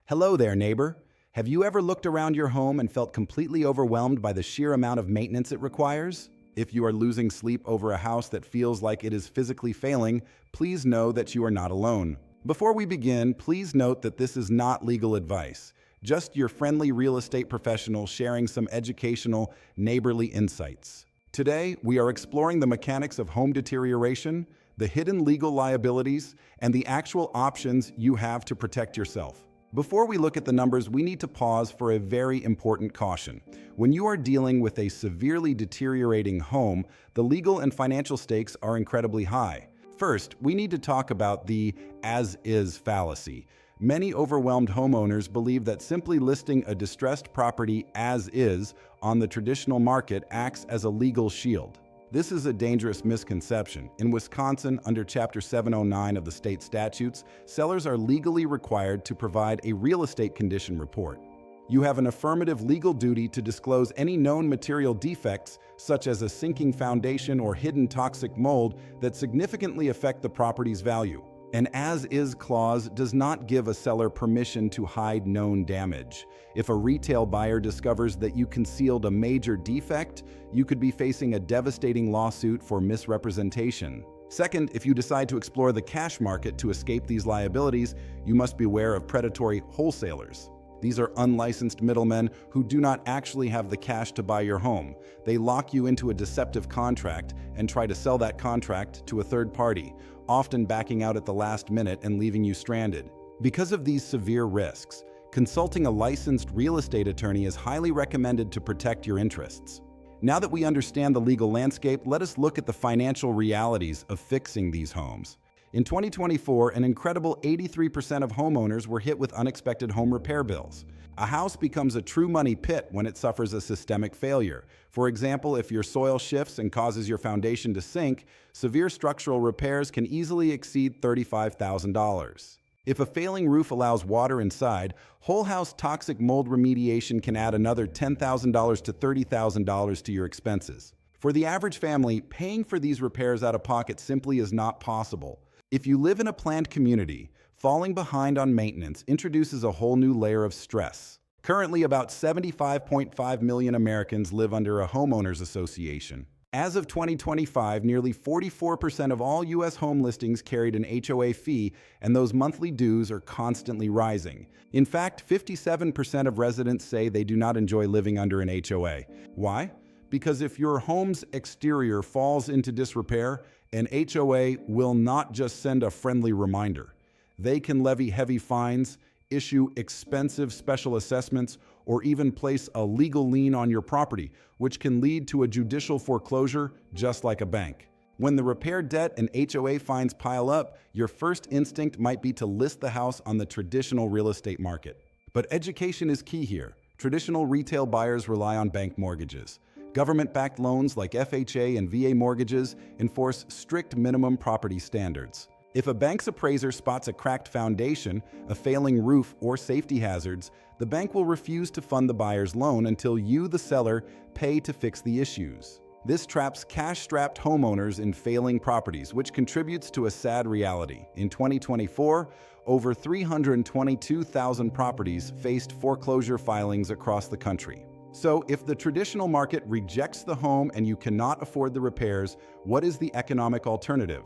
Hello there, neighbor. Have you ever looked around your home and felt completely overwhelmed by the sheer amount of maintenance it requires? If you are losing sleep over a house that feels like it is physically failing, please know that you are not alone. Before we begin, please note that this is not legal advice, just your friendly real estate professional sharing some educational, neighborly insights. Today, we are exploring the mechanics of home deterioration, the hidden legal liabilities, and the actual options you have to protect yourself. Before we look at the numbers, we need to pause for a very important caution. When you are dealing with a severely deteriorating home, the legal and financial stakes are incredibly high. First, we need to talk about the as-is fallacy. Many overwhelmed homeowners believe that simply listing a distressed property as is on the traditional market acts as a legal shield. This is a dangerous misconception. In Wisconsin, under Chapter 709 of the state statutes, sellers are legally required to provide a real estate condition report. You have an affirmative legal duty to disclose any known material defects, such as a sinking foundation or hidden toxic mold, that significantly affect the property's value. An as-is clause does not give a seller permission to hide known damage. If a retail buyer discovers that you concealed a major defect, you could be facing a devastating lawsuit for misrepresentation. Second, if you decide to explore the cash market to escape these liabilities, you must beware of predatory wholesalers. These are unlicensed middlemen who do not actually have the cash to buy your home. They lock you into a deceptive contract and try to sell that contract to a third party, often backing out at the last minute and leaving you stranded. Because of these severe risks, consulting a licensed real estate attorney is highly recommended to protect your interests. Now that we understand the legal landscape, let us look at the financial realities of fixing these homes. In 2024, an incredible 83% of homeowners were hit with unexpected home repair bills. A house becomes a true money pit when it suffers a systemic failure. For example, if your soil shifts and causes your foundation to sink, severe structural repairs can easily exceed $35,000. If a failing roof allows water inside, whole house toxic mold remediation can add another $10,000 to $30,000 to your expenses. For the average family, paying for these repairs out of pocket simply is not possible. If you live in a planned community, falling behind on maintenance introduces a whole new layer of stress. Currently, about 75.5 million Americans live under a homeowners association. As of 2025, nearly 44% of all U.S. home listings carried an HOA fee, and those monthly dues are constantly rising. In fact, 57% of residents say they do not enjoy living under an HOA. Why? Because if your home's exterior falls into disrepair, an HOA will not just send a friendly reminder. They can levy heavy fines, issue expensive special assessments, or even place a legal lien on your property, which can lead to a judicial foreclosure just like a bank. When the repair debt and HOA fines pile up, your first instinct might be to list the house on the traditional real estate market. But education is key here. Traditional retail buyers rely on bank mortgages. Government-backed loans like FHA and VA mortgages enforce strict minimum property standards. If a bank's appraiser spots a cracked foundation, a failing roof, or safety hazards, the bank will refuse to fund the buyer's loan until you, the seller, pay to fix the issues. This traps cash-strapped homeowners in failing properties, which contributes to a sad reality. In 2024, over 322,000 properties faced foreclosure filings across the country. So, if the traditional market rejects the home and you cannot afford the repairs, what is the economic alternative?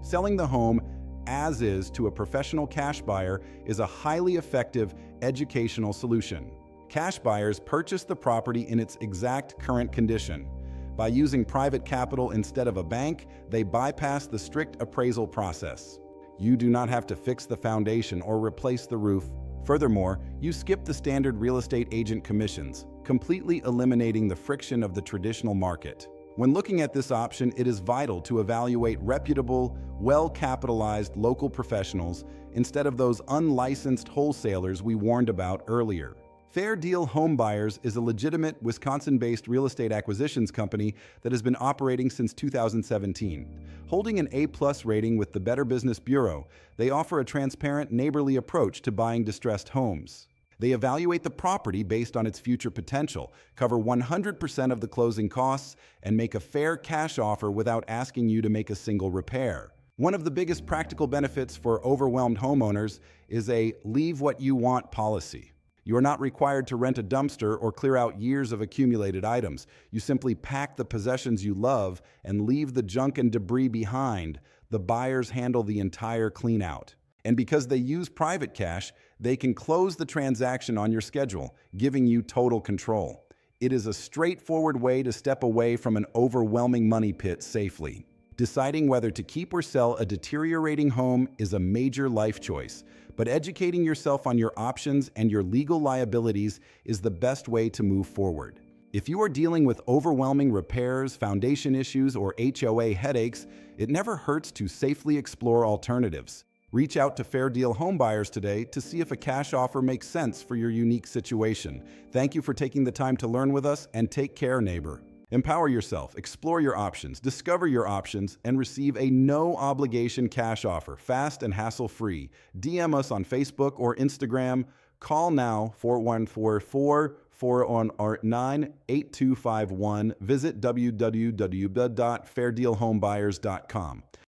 Selling the home as is to a professional cash buyer is a highly effective educational solution. Cash buyers purchase the property in its exact current condition. By using private capital instead of a bank, they bypass the strict appraisal process. You do not have to fix the foundation or replace the roof. Furthermore, you skip the standard real estate agent commissions, completely eliminating the friction of the traditional market. When looking at this option, it is vital to evaluate reputable, well-capitalized local professionals instead of those unlicensed wholesalers we warned about earlier. Fair Deal Home Buyers is a legitimate Wisconsin-based real estate acquisitions company that has been operating since 2017. Holding an A+ rating with the Better Business Bureau, they offer a transparent, neighborly approach to buying distressed homes. They evaluate the property based on its future potential, cover 100% of the closing costs, and make a fair cash offer without asking you to make a single repair. One of the biggest practical benefits for overwhelmed homeowners is a leave what you want policy. You are not required to rent a dumpster or clear out years of accumulated items. You simply pack the possessions you love and leave the junk and debris behind. The buyers handle the entire clean out. And because they use private cash, they can close the transaction on your schedule, giving you total control. It is a straightforward way to step away from an overwhelming money pit safely. Deciding whether to keep or sell a deteriorating home is a major life choice, but educating yourself on your options and your legal liabilities is the best way to move forward. If you are dealing with overwhelming repairs, foundation issues, or HOA headaches, it never hurts to safely explore alternatives. Reach out to Fair Deal Homebuyers today to see if a cash offer makes sense for your unique situation. Thank you for taking the time to learn with us, and take care, neighbor. Empower yourself, explore your options, discover your options, and receive a no-obligation cash offer, fast and hassle-free. DM us on Facebook or Instagram. Call now, 414-409-8251. Visit www.fairdealhomebuyers.com.